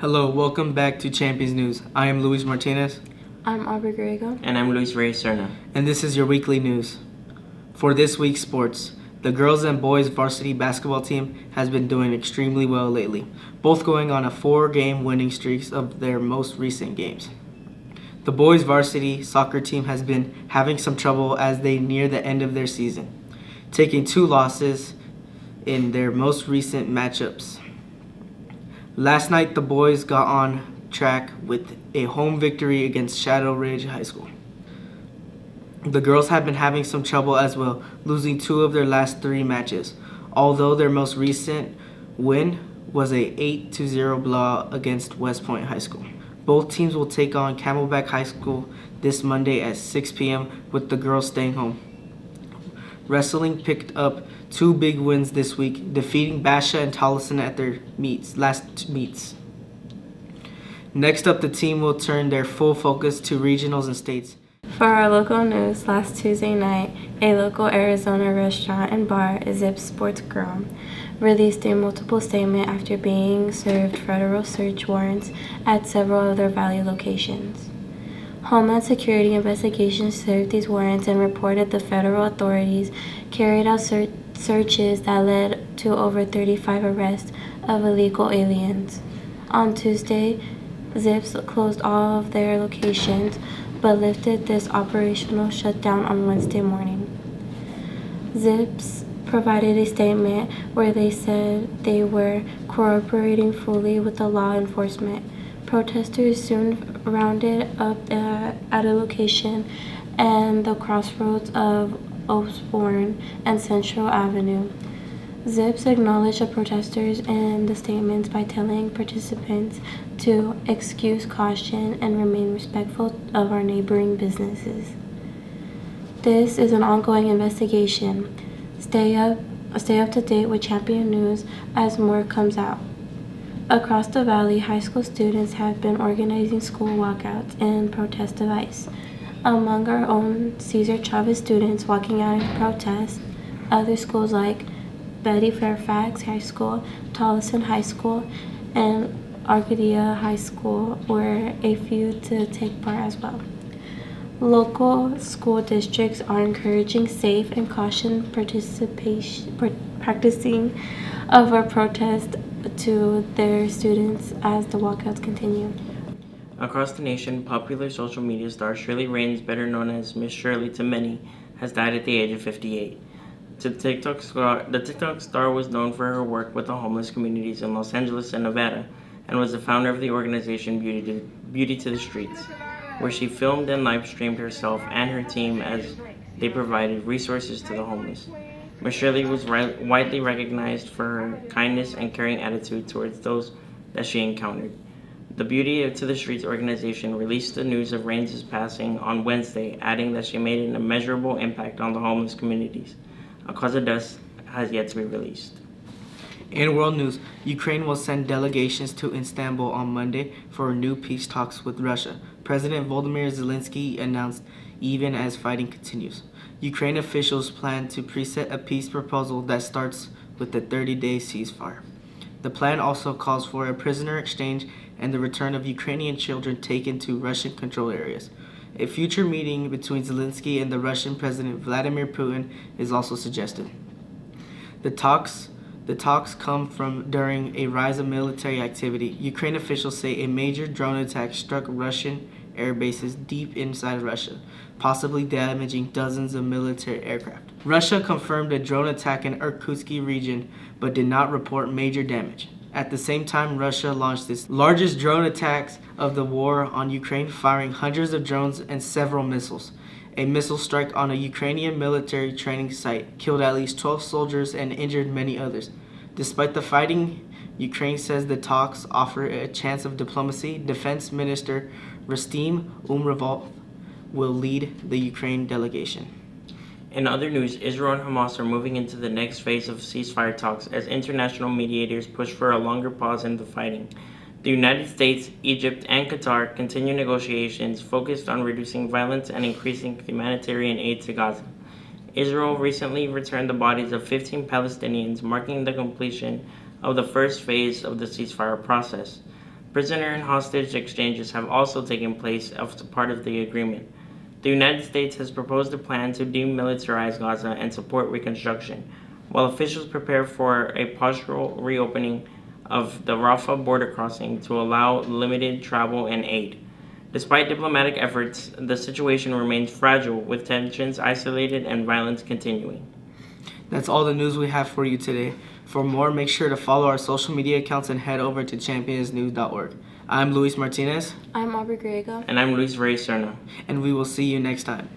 Hello, welcome back to Champions News. I am Luis Martinez. I'm Aubrey Griego. And I'm Luis Reyes-Serna. And this is your weekly news. For this week's sports, the girls and boys varsity basketball team has been doing extremely well lately, both going on a 4-game winning streak of their most recent games. The boys varsity soccer team has been having some trouble as they near the end of their season, taking 2 losses in their most recent matchups. Last night, the boys got on track with a home victory against Shadow Ridge High School. The girls have been having some trouble as well, losing 2 of their last 3 matches, although their most recent win was a 8-0 blowout against West Point High School. Both teams will take on Camelback High School this Monday at 6 p.m. with the girls staying home. Wrestling picked up 2 big wins this week, defeating Basha and Tolleson at their last meets. Next up, the team will turn their full focus to regionals and states. For our local news, last Tuesday night, a local Arizona restaurant and bar, Zips Sports Grill, released a multiple statement after being served federal search warrants at several of their Valley locations. Homeland Security investigations served these warrants and reported the federal authorities carried out searches that led to over 35 arrests of illegal aliens. On Tuesday, Zips closed all of their locations, but lifted this operational shutdown on Wednesday morning. Zips provided a statement where they said they were cooperating fully with the law enforcement. Protesters soon rounded up at a location and the crossroads of Osborne and Central Avenue. Zips acknowledged the protesters in the statements by telling participants to excuse caution and remain respectful of our neighboring businesses. This is an ongoing investigation. Stay up to date with Champion News as more comes out. Across the Valley, high school students have been organizing school walkouts in protest of ICE. Among our own Cesar Chavez students walking out in protest, other schools like Betty Fairfax High School, Tolleson High School, and Arcadia High School were a few to take part as well. Local school districts are encouraging safe and caution practicing of our protest to their students as the walkouts continue. Across the nation, popular social media star Shirley Raines, better known as Miss Shirley to many, has died at the age of 58. The TikTok star was known for her work with the homeless communities in Los Angeles and Nevada, and was the founder of the organization Beauty2TheStreetz, where she filmed and live-streamed herself and her team as they provided resources to the homeless. Ms. Shirley was widely recognized for her kindness and caring attitude towards those that she encountered. The Beauty2TheStreetz organization released the news of Raines' passing on Wednesday, adding that she made an immeasurable impact on the homeless communities. A cause of death has yet to be released. In world news, Ukraine will send delegations to Istanbul on Monday for new peace talks with Russia. President Volodymyr Zelensky announced even as fighting continues. Ukraine officials plan to preset a peace proposal that starts with a 30-day ceasefire. The plan also calls for a prisoner exchange and the return of Ukrainian children taken to Russian-controlled areas. A future meeting between Zelensky and the Russian President Vladimir Putin is also suggested. The talks come from during a rise of military activity. Ukraine officials say a major drone attack struck Russian air bases deep inside Russia, possibly damaging dozens of military aircraft. Russia confirmed a drone attack in Irkutsk region, but did not report major damage. At the same time, Russia launched its largest drone attacks of the war on Ukraine, firing hundreds of drones and several missiles. A missile strike on a Ukrainian military training site killed at least 12 soldiers and injured many others. Despite the fighting, Ukraine says the talks offer a chance of diplomacy. Defense Minister Rustem Umerov will lead the Ukraine delegation. In other news, Israel and Hamas are moving into the next phase of ceasefire talks as international mediators push for a longer pause in the fighting. The United States, Egypt, and Qatar continue negotiations focused on reducing violence and increasing humanitarian aid to Gaza. Israel recently returned the bodies of 15 Palestinians, marking the completion of the first phase of the ceasefire process. Prisoner and hostage exchanges have also taken place as part of the agreement. The United States has proposed a plan to demilitarize Gaza and support reconstruction, while officials prepare for a partial reopening of the Rafah border crossing to allow limited travel and aid. Despite diplomatic efforts, the situation remains fragile, with tensions isolated and violence continuing. That's all the news we have for you today. For more, make sure to follow our social media accounts and head over to championsnews.org. I'm Luis Martinez. I'm Aubrey Griego. And I'm Luis Reyes-Serna. And we will see you next time.